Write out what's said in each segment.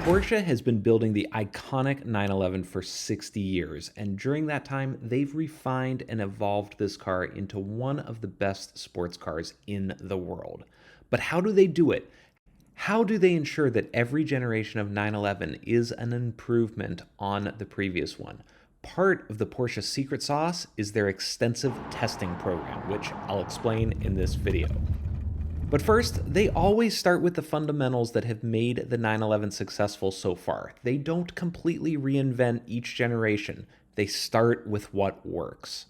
Porsche has been building the iconic 911 for 60 years, and during that time, they've refined and evolved this car into one of the best sports cars in the world. But how do they do it? How do they ensure that every generation of 911 is an improvement on the previous one? Part of the Porsche secret sauce is their extensive testing program, which I'll explain in this video. But first, they always start with the fundamentals that have made the 911 successful so far. They don't completely reinvent each generation. They start with what works.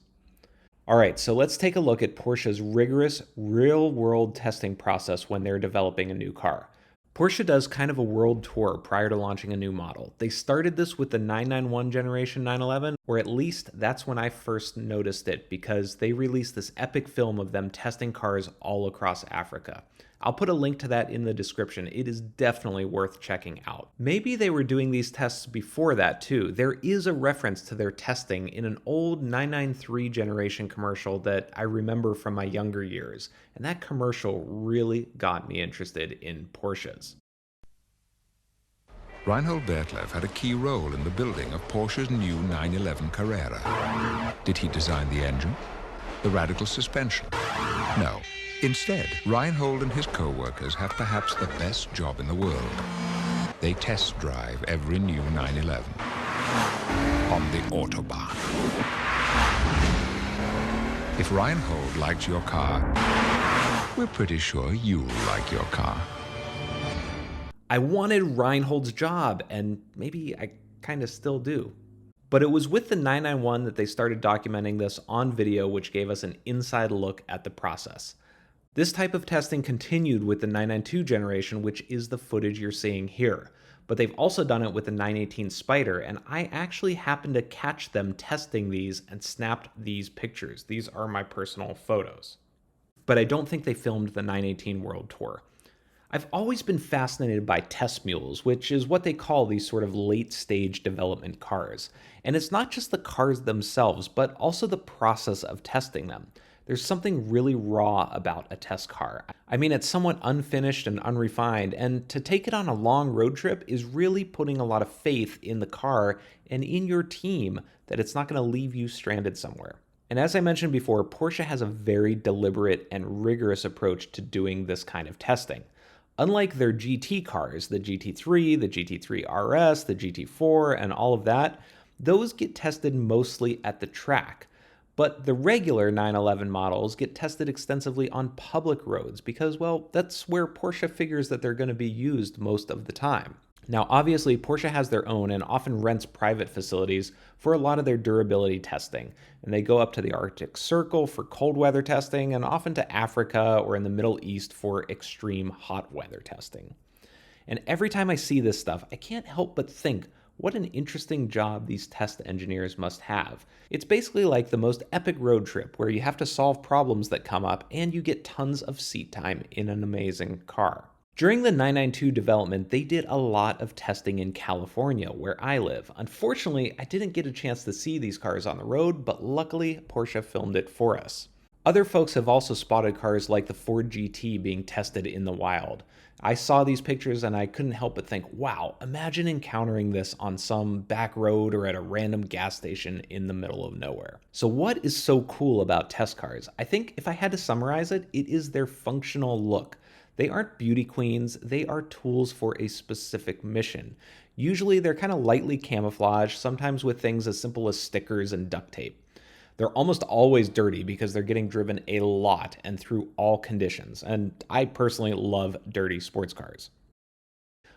All right, so let's take a look at Porsche's rigorous real-world testing process when they're developing a new car. Porsche does kind of a world tour prior to launching a new model. They started this with the 991 generation 911, or at least that's when I first noticed it, because they released this epic film of them testing cars all across Africa. I'll put a link to that in the description. It is definitely worth checking out. Maybe they were doing these tests before that too. There is a reference to their testing in an old 993 generation commercial that I remember from my younger years, and that commercial really got me interested in Porsches. Reinhold Bertlev had a key role in the building of Porsche's new 911 Carrera. Did he design the engine? The radical suspension? No. Instead, Reinhold and his co-workers have perhaps the best job in the world. They test drive every new 911 on the Autobahn. If Reinhold likes your car, we're pretty sure you'll like your car. I wanted Reinhold's job, and maybe I kind of still do. But it was with the 991 that they started documenting this on video, which gave us an inside look at the process. This type of testing continued with the 992 generation, which is the footage you're seeing here. But they've also done it with the 918 Spider, and I actually happened to catch them testing these and snapped these pictures. These are my personal photos. But I don't think they filmed the 918 World Tour. I've always been fascinated by test mules, which is what they call these sort of late-stage development cars. And it's not just the cars themselves, but also the process of testing them. There's something really raw about a test car. I mean, it's somewhat unfinished and unrefined, and to take it on a long road trip is really putting a lot of faith in the car and in your team that it's not going to leave you stranded somewhere. And as I mentioned before, Porsche has a very deliberate and rigorous approach to doing this kind of testing. Unlike their GT cars, the GT3, the GT3 RS, the GT4, and all of that, those get tested mostly at the track. But the regular 911 models get tested extensively on public roads because, well, that's where Porsche figures that they're going to be used most of the time. Now, obviously, Porsche has their own and often rents private facilities for a lot of their durability testing. And they go up to the Arctic Circle for cold weather testing and often to Africa or in the Middle East for extreme hot weather testing. And every time I see this stuff, I can't help but think, what an interesting job these test engineers must have. It's basically like the most epic road trip where you have to solve problems that come up and you get tons of seat time in an amazing car. During the 992 development, they did a lot of testing in California, where I live. Unfortunately, I didn't get a chance to see these cars on the road, but luckily Porsche filmed it for us. Other folks have also spotted cars like the Ford GT being tested in the wild. I saw these pictures and I couldn't help but think, wow, imagine encountering this on some back road or at a random gas station in the middle of nowhere. So what is so cool about test cars? I think if I had to summarize it, it is their functional look. They aren't beauty queens, they are tools for a specific mission. Usually they're kind of lightly camouflaged, sometimes with things as simple as stickers and duct tape. They're almost always dirty because they're getting driven a lot and through all conditions, and I personally love dirty sports cars.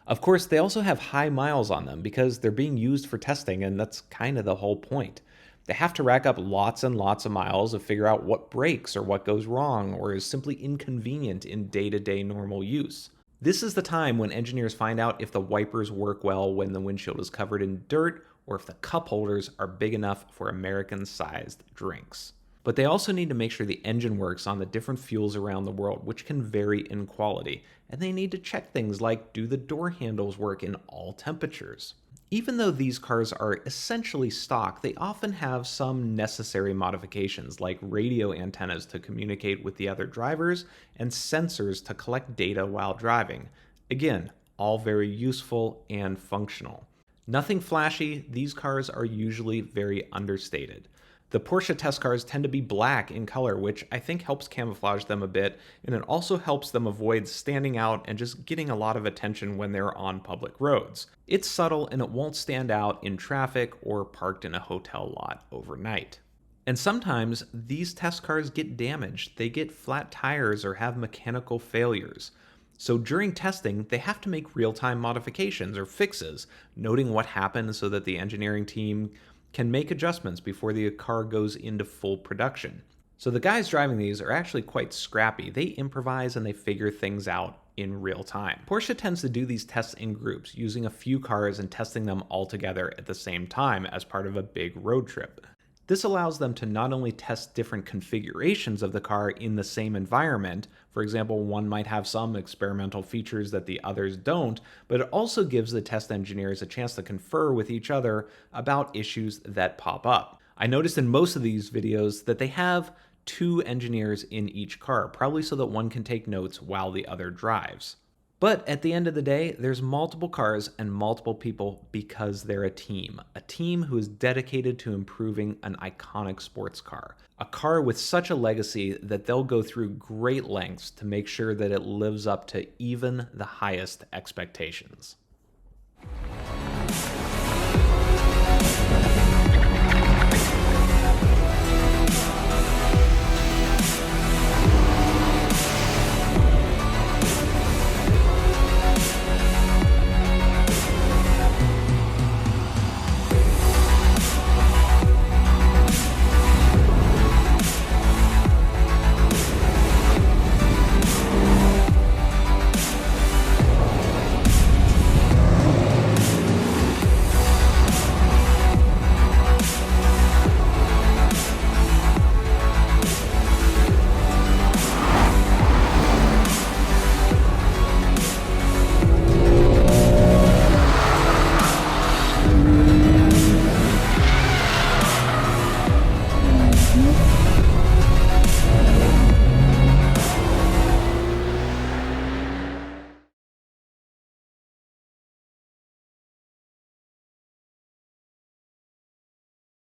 Of course, they also have high miles on them because they're being used for testing, and that's kind of the whole point. They have to rack up lots and lots of miles to figure out what breaks or what goes wrong or is simply inconvenient in day-to-day normal use. This is the time when engineers find out if the wipers work well when the windshield is covered in dirt or if the cup holders are big enough for American-sized drinks. But they also need to make sure the engine works on the different fuels around the world, which can vary in quality. And they need to check things like, do the door handles work in all temperatures? Even though these cars are essentially stock, they often have some necessary modifications like radio antennas to communicate with the other drivers and sensors to collect data while driving. Again, all very useful and functional. Nothing flashy, these cars are usually very understated. The Porsche test cars tend to be black in color, which I think helps camouflage them a bit, and it also helps them avoid standing out and just getting a lot of attention when they're on public roads. It's subtle and it won't stand out in traffic or parked in a hotel lot overnight. And sometimes these test cars get damaged. They get flat tires or have mechanical failures. So during testing, they have to make real-time modifications or fixes, noting what happened so that the engineering team can make adjustments before the car goes into full production. So the guys driving these are actually quite scrappy. They improvise and they figure things out in real time. Porsche tends to do these tests in groups, using a few cars and testing them all together at the same time as part of a big road trip. This allows them to not only test different configurations of the car in the same environment, for example, one might have some experimental features that the others don't, but it also gives the test engineers a chance to confer with each other about issues that pop up. I noticed in most of these videos that they have 2 engineers in each car, probably so that one can take notes while the other drives. But at the end of the day, there's multiple cars and multiple people because they're a team who is dedicated to improving an iconic sports car, a car with such a legacy that they'll go through great lengths to make sure that it lives up to even the highest expectations.